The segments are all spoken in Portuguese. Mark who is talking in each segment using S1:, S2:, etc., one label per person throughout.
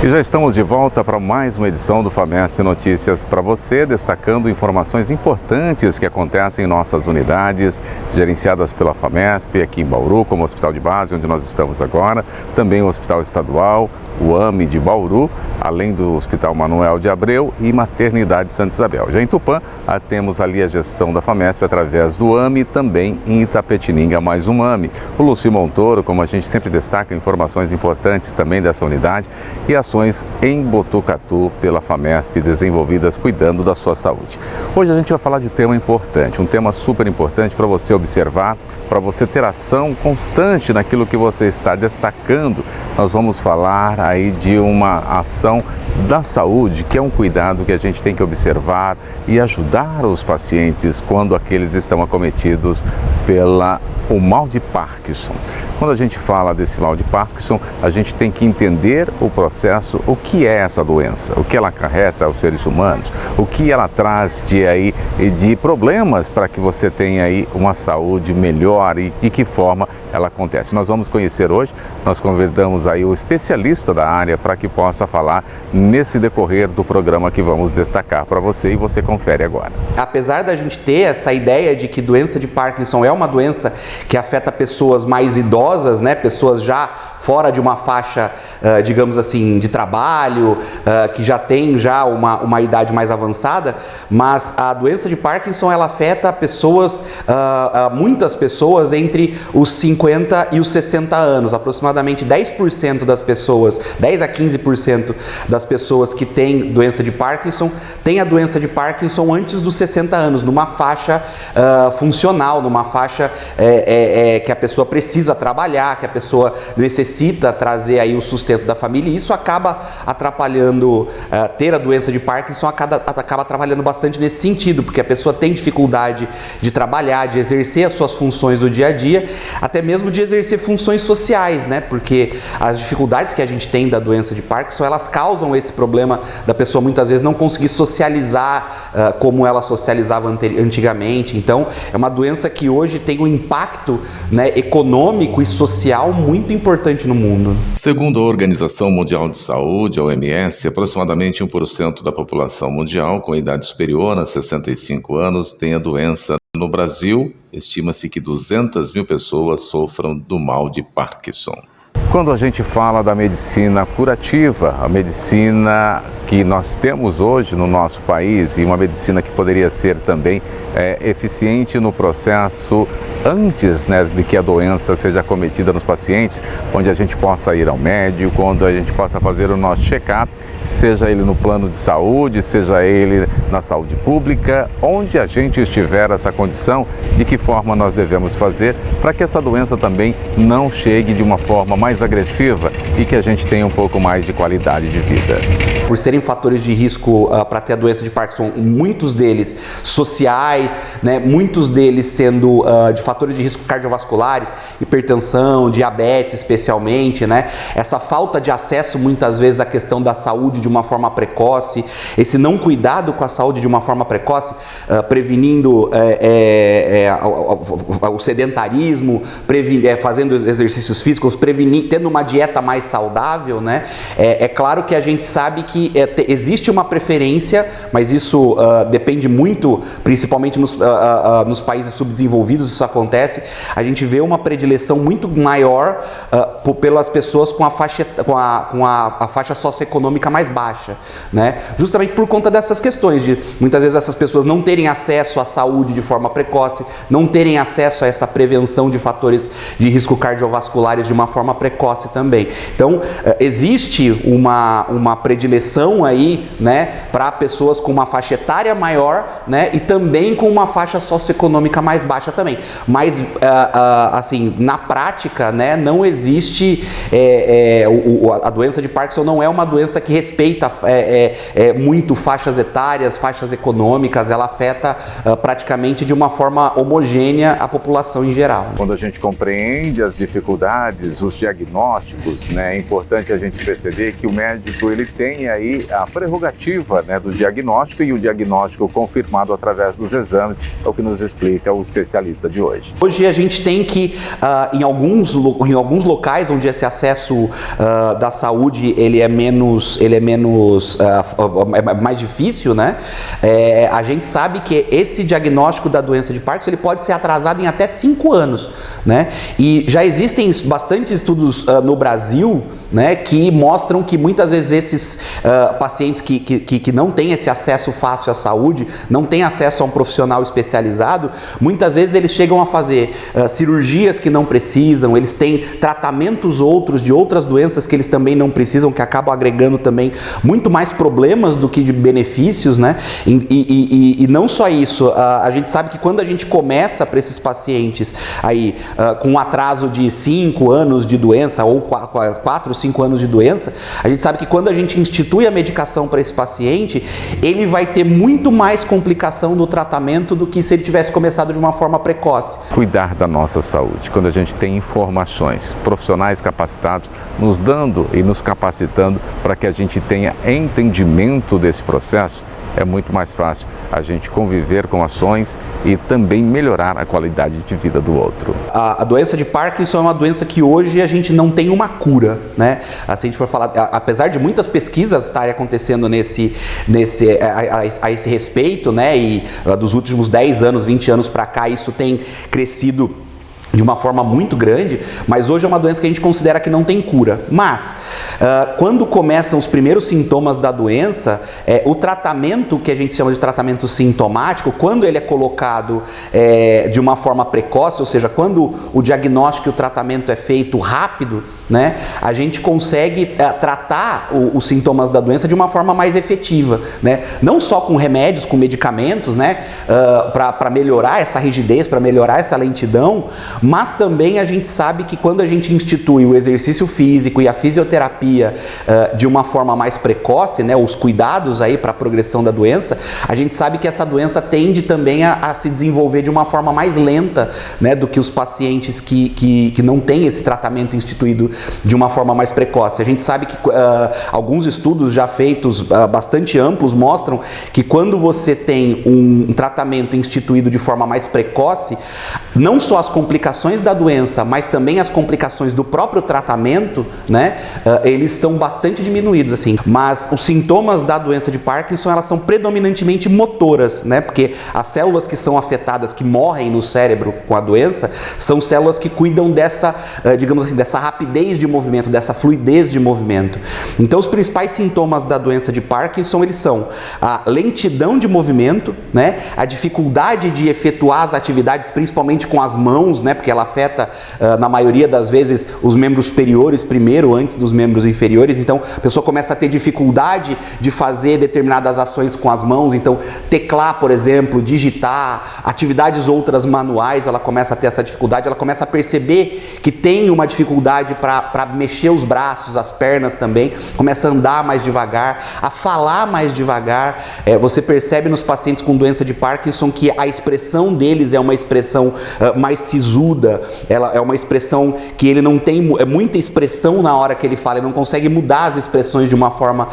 S1: E já estamos de volta para mais uma edição do FAMESP Notícias para você, destacando informações importantes que acontecem em nossas unidades, gerenciadas pela FAMESP, aqui em Bauru, como o Hospital de Base, onde nós estamos agora, também o Hospital Estadual, o AME de Bauru, além do Hospital Manuel de Abreu e Maternidade Santa Isabel. Já em Tupã, temos ali a gestão da FAMESP através do AME e também em Itapetininga, mais um AME. O Lúcio Montoro, como a gente sempre destaca, informações importantes também dessa unidade e ações em Botucatu pela FAMESP desenvolvidas cuidando da sua saúde. Hoje a gente vai falar de tema importante, um tema super importante para você observar, para você ter ação constante naquilo que você está destacando. Nós vamos falar aí de uma ação da saúde, que é um cuidado que a gente tem que observar e ajudar os pacientes quando aqueles estão acometidos pelo mal de Parkinson. Quando a gente fala desse mal de Parkinson, a gente tem que entender o processo, o que é essa doença, o que ela acarreta aos seres humanos, o que ela traz de problemas para que você tenha aí uma saúde melhor e de que forma ela acontece. Nós vamos conhecer hoje, nós convidamos aí o especialista da área para que possa falar nesse decorrer do programa que vamos destacar para você e você confere agora.
S2: Apesar da gente ter essa ideia de que doença de Parkinson é uma doença que afeta pessoas mais idosas, né, pessoas já fora de uma faixa, digamos assim, de trabalho, que já tem uma idade mais avançada, mas a doença de Parkinson ela afeta pessoas, muitas pessoas entre os 50 e os 60 anos, aproximadamente 10% das pessoas, 10 a 15% das pessoas que têm doença de Parkinson, têm a doença de Parkinson antes dos 60 anos, numa faixa funcional, numa faixa que a pessoa precisa trabalhar, que a pessoa necessita trazer aí o sustento da família, e isso acaba atrapalhando, ter a doença de Parkinson acaba atrapalhando bastante nesse sentido, porque a pessoa tem dificuldade de trabalhar, de exercer as suas funções do dia a dia, até mesmo de exercer funções sociais, né? Porque as dificuldades que a gente tem da doença de Parkinson, elas causam esse problema da pessoa muitas vezes não conseguir socializar como ela socializava antigamente. Então, é uma doença que hoje tem um impacto, né, econômico e social muito importante no mundo.
S1: Segundo a Organização Mundial de Saúde, a OMS, aproximadamente 1% da população mundial com idade superior a 65 anos tem a doença. No Brasil, estima-se que 200 mil pessoas sofram do mal de Parkinson. Quando a gente fala da medicina curativa, a medicina que nós temos hoje no nosso país, e uma medicina que poderia ser também eficiente no processo antes, né, de que a doença seja acometida nos pacientes, onde a gente possa ir ao médico, onde a gente possa fazer o nosso check-up, seja ele no plano de saúde, seja ele na saúde pública, onde a gente estiver essa condição, de que forma nós devemos fazer para que essa doença também não chegue de uma forma mais agressiva e que a gente tenha um pouco mais de qualidade de vida.
S2: Por serem fatores de risco para ter a doença de Parkinson, muitos deles sociais, né, muitos deles sendo de fatores de risco cardiovasculares, hipertensão, diabetes especialmente, né, essa falta de acesso muitas vezes à questão da saúde de uma forma precoce, esse não cuidado com a saúde de uma forma precoce, prevenindo o sedentarismo, fazendo exercícios físicos, tendo uma dieta mais saudável, né, é claro que a gente sabe que existe uma preferência, mas isso depende muito, principalmente nos países subdesenvolvidos, isso acontece. A gente vê uma predileção muito maior pelas pessoas com a faixa socioeconômica mais baixa, né? Justamente por conta dessas questões de muitas vezes essas pessoas não terem acesso à saúde de forma precoce, não terem acesso a essa prevenção de fatores de risco cardiovasculares de uma forma precoce também. Então, existe uma predileção aí, né, para pessoas com uma faixa etária maior, né, e também com uma faixa socioeconômica mais baixa também. Mas, assim, na prática, né, não existe, a doença de Parkinson não é uma doença que respeita muito faixas etárias, faixas econômicas, ela afeta praticamente de uma forma homogênea a população em geral.
S1: Quando a gente compreende as dificuldades, os diagnósticos, né, é importante a gente perceber que o médico ele tem aí a prerrogativa, né, do diagnóstico, e o diagnóstico confirmado através dos exames é o que nos explica o especialista de hoje.
S2: Hoje a gente tem que, em alguns locais, locais onde esse acesso da saúde ele é mais difícil, né? A gente sabe que esse diagnóstico da doença de Parkinson ele pode ser atrasado em até 5 anos, né? E já existem bastante estudos no Brasil, né, que mostram que muitas vezes esses pacientes que não têm esse acesso fácil à saúde, não têm acesso a um profissional especializado, muitas vezes eles chegam a fazer cirurgias que não precisam, eles têm tratamentos outros de outras doenças que eles também não precisam, que acabam agregando também muito mais problemas do que de benefícios, né? E não só isso, a gente sabe que quando a gente começa para esses pacientes aí com um atraso de 5 anos de doença ou 4, 5 anos de doença, a gente sabe que quando a gente institui a medicação para esse paciente, ele vai ter muito mais complicação do tratamento do que se ele tivesse começado de uma forma precoce.
S1: Cuidar da nossa saúde, quando a gente tem informações, profissionais capacitados nos dando e nos capacitando para que a gente tenha entendimento desse processo, é muito mais fácil a gente conviver com ações e também melhorar a qualidade de vida do outro.
S2: A doença de Parkinson é uma doença que hoje a gente não tem uma cura, né? Se a gente for falar, apesar de muitas pesquisas estarem acontecendo a esse respeito, né? E dos últimos 10 anos, 20 anos para cá, isso tem crescido de uma forma muito grande, mas hoje é uma doença que a gente considera que não tem cura. Mas, quando começam os primeiros sintomas da doença, o tratamento, que a gente chama de tratamento sintomático, quando ele é colocado de uma forma precoce, ou seja, quando o diagnóstico e o tratamento é feito rápido, né, a gente consegue tratar os sintomas da doença de uma forma mais efetiva, né? Não só com remédios, com medicamentos, né, para melhorar essa rigidez, para melhorar essa lentidão, mas também a gente sabe que quando a gente institui o exercício físico e a fisioterapia de uma forma mais precoce, né, os cuidados aí para a progressão da doença, a gente sabe que essa doença tende também a se desenvolver de uma forma mais lenta, né, do que os pacientes que não têm esse tratamento instituído de uma forma mais precoce. A gente sabe que alguns estudos já feitos bastante amplos mostram que quando você tem um tratamento instituído de forma mais precoce, não só as complicações da doença, mas também as complicações do próprio tratamento, né, eles são bastante diminuídos, assim. Mas os sintomas da doença de Parkinson, elas são predominantemente motoras, né, porque as células que são afetadas, que morrem no cérebro com a doença, são células que cuidam dessa, digamos assim, dessa rapidez de movimento, dessa fluidez de movimento. Então, os principais sintomas da doença de Parkinson, eles são a lentidão de movimento, né, a dificuldade de efetuar as atividades, principalmente com as mãos, né, porque ela afeta, na maioria das vezes, os membros superiores primeiro, antes dos membros inferiores. Então, a pessoa começa a ter dificuldade de fazer determinadas ações com as mãos. Então, teclar, por exemplo, digitar, atividades outras manuais, ela começa a ter essa dificuldade, ela começa a perceber que tem uma dificuldade para mexer os braços, as pernas também, começa a andar mais devagar, a falar mais devagar. Você percebe nos pacientes com doença de Parkinson que a expressão deles é uma expressão mais sisuda, ela é uma expressão que ele não tem muita expressão na hora que ele fala, ele não consegue mudar as expressões de uma forma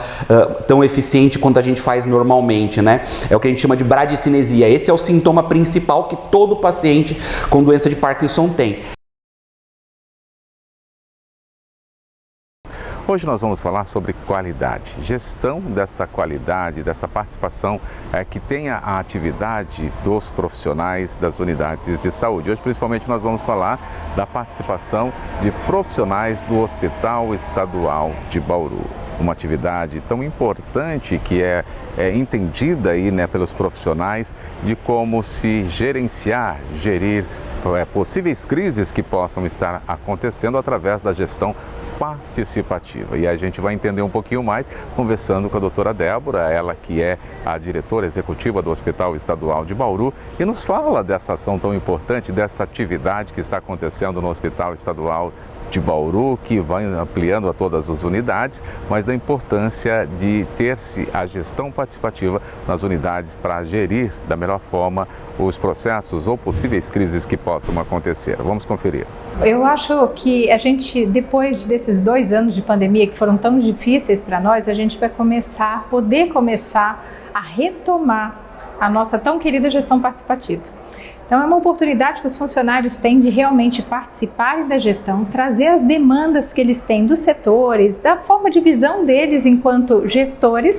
S2: tão eficiente quanto a gente faz normalmente, né? É o que a gente chama de bradicinesia. Esse é o sintoma principal que todo paciente com doença de Parkinson tem.
S1: Hoje nós vamos falar sobre qualidade, gestão dessa qualidade, dessa participação que tenha a atividade dos profissionais das unidades de saúde. Hoje, principalmente, nós vamos falar da participação de profissionais do Hospital Estadual de Bauru. Uma atividade tão importante que é entendida aí, né, pelos profissionais de como se gerir possíveis crises que possam estar acontecendo através da gestão participativa. E a gente vai entender um pouquinho mais conversando com a doutora Débora, ela que é a diretora executiva do Hospital Estadual de Bauru, e nos fala dessa ação tão importante, dessa atividade que está acontecendo no Hospital Estadual de Bauru, que vai ampliando a todas as unidades, mas da importância de ter-se a gestão participativa nas unidades para gerir da melhor forma os processos ou possíveis crises que possam acontecer. Vamos conferir.
S3: Eu acho que a gente, depois desses 2 anos de pandemia que foram tão difíceis para nós, a gente vai poder começar a retomar a nossa tão querida gestão participativa. Então é uma oportunidade que os funcionários têm de realmente participarem da gestão, trazer as demandas que eles têm dos setores, da forma de visão deles enquanto gestores,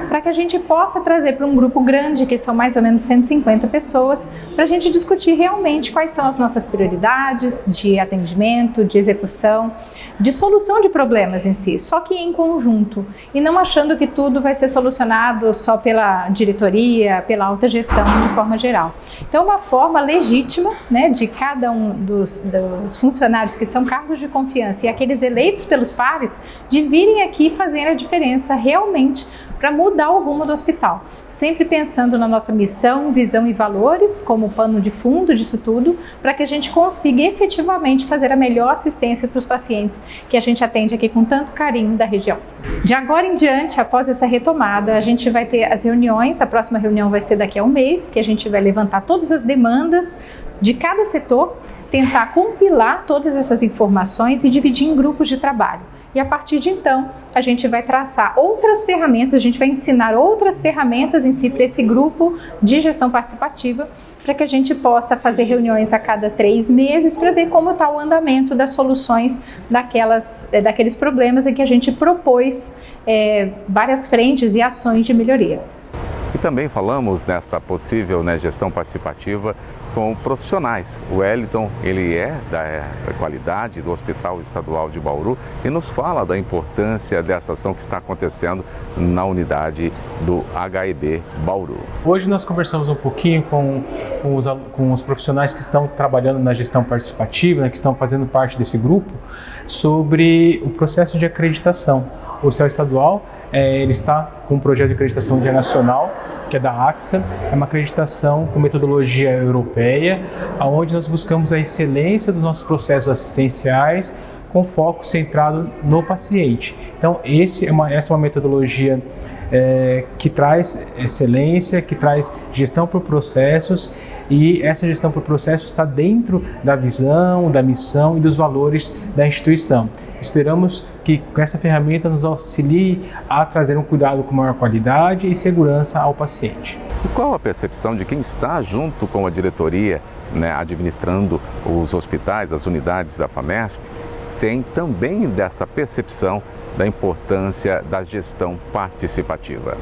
S3: para que a gente possa trazer para um grupo grande, que são mais ou menos 150 pessoas, para a gente discutir realmente quais são as nossas prioridades de atendimento, de execução, de solução de problemas em si, só que em conjunto, e não achando que tudo vai ser solucionado só pela diretoria, pela alta gestão de forma geral. Então, uma forma legítima, né, de cada um dos funcionários que são cargos de confiança e aqueles eleitos pelos pares, de virem aqui fazer a diferença realmente para mudar o rumo do hospital. Sempre pensando na nossa missão, visão e valores como pano de fundo disso tudo, para que a gente consiga efetivamente fazer a melhor assistência para os pacientes que a gente atende aqui com tanto carinho da região. De agora em diante, após essa retomada, a gente vai ter as reuniões, a próxima reunião vai ser daqui a um mês, que a gente vai levantar todas as demandas de cada setor, tentar compilar todas essas informações e dividir em grupos de trabalho. E a partir de então, a gente vai traçar outras ferramentas, a gente vai ensinar outras ferramentas em si para esse grupo de gestão participativa, para que a gente possa fazer reuniões a cada 3 meses para ver como está o andamento das soluções daqueles problemas em que a gente propôs várias frentes e ações de melhoria.
S1: E também falamos nesta possível gestão participativa com profissionais. O Wellington, ele é da qualidade do Hospital Estadual de Bauru e nos fala da importância dessa ação que está acontecendo na unidade do HIB Bauru.
S4: Hoje nós conversamos um pouquinho com os profissionais que estão trabalhando na gestão participativa, que estão fazendo parte desse grupo, sobre o processo de acreditação. O Hospital Estadual ele está com um projeto de acreditação internacional, que é da AXA, é uma acreditação com metodologia europeia, onde nós buscamos a excelência dos nossos processos assistenciais com foco centrado no paciente. Então, essa é uma metodologia que traz excelência, que traz gestão por processos, e essa gestão por processos está dentro da visão, da missão e dos valores da instituição. Esperamos que com essa ferramenta nos auxilie a trazer um cuidado com maior qualidade e segurança ao paciente.
S1: E qual a percepção de quem está junto com a diretoria, administrando os hospitais, as unidades da FAMESP, tem também dessa percepção da importância da gestão participativa?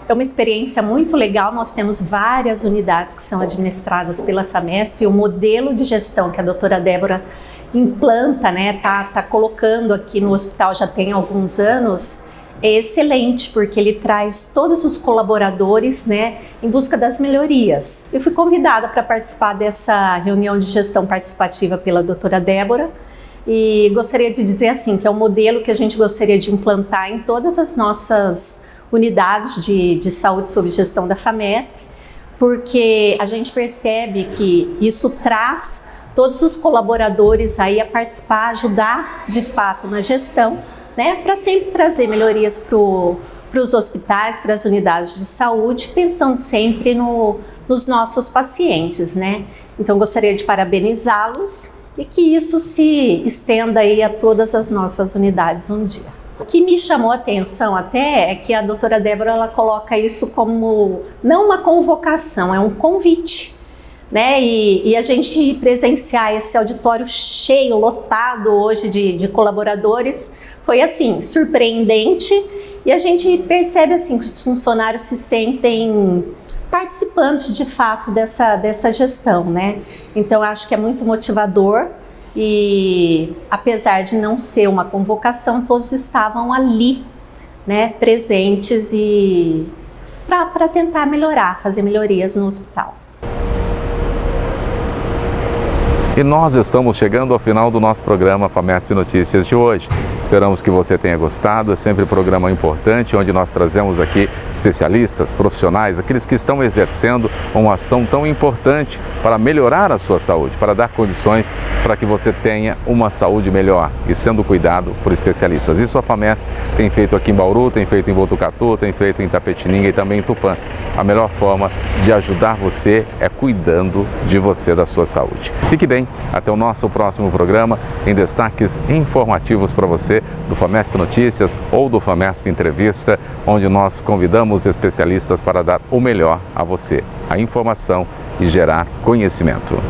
S5: É uma experiência muito legal, nós temos várias unidades que são administradas pela FAMESP, e o modelo de gestão que a doutora Débora implanta, tá colocando aqui no hospital já tem alguns anos, é excelente, porque ele traz todos os colaboradores, em busca das melhorias. Eu fui convidada para participar dessa reunião de gestão participativa pela doutora Débora, e gostaria de dizer assim, que é um modelo que a gente gostaria de implantar em todas as nossas unidades de saúde sob gestão da FAMESP, porque a gente percebe que isso traz todos os colaboradores aí a participar, ajudar de fato na gestão, para sempre trazer melhorias para os hospitais, para as unidades de saúde, pensando sempre nos nossos pacientes, Então gostaria de parabenizá-los e que isso se estenda aí a todas as nossas unidades um dia. O que me chamou a atenção até é que a doutora Débora ela coloca isso como não uma convocação, é um convite, E a gente presenciar esse auditório cheio, lotado hoje de colaboradores, foi assim, surpreendente, e a gente percebe assim que os funcionários se sentem participantes de fato dessa gestão, Então acho que é muito motivador. E apesar de não ser uma convocação, todos estavam ali, presentes e para tentar melhorar, fazer melhorias no hospital.
S1: E nós estamos chegando ao final do nosso programa FAMESP Notícias de hoje. Esperamos que você tenha gostado, é sempre um programa importante, onde nós trazemos aqui especialistas, profissionais, aqueles que estão exercendo uma ação tão importante para melhorar a sua saúde, para dar condições para que você tenha uma saúde melhor e sendo cuidado por especialistas. Isso a FAMESP tem feito aqui em Bauru, tem feito em Botucatu, tem feito em Itapetininga e também em Tupã. A melhor forma de ajudar você é cuidando de você, da sua saúde. Fique bem, até o nosso próximo programa em destaques informativos para você do FAMESP Notícias ou do FAMESP Entrevista, onde nós convidamos especialistas para dar o melhor a você, a informação e gerar conhecimento.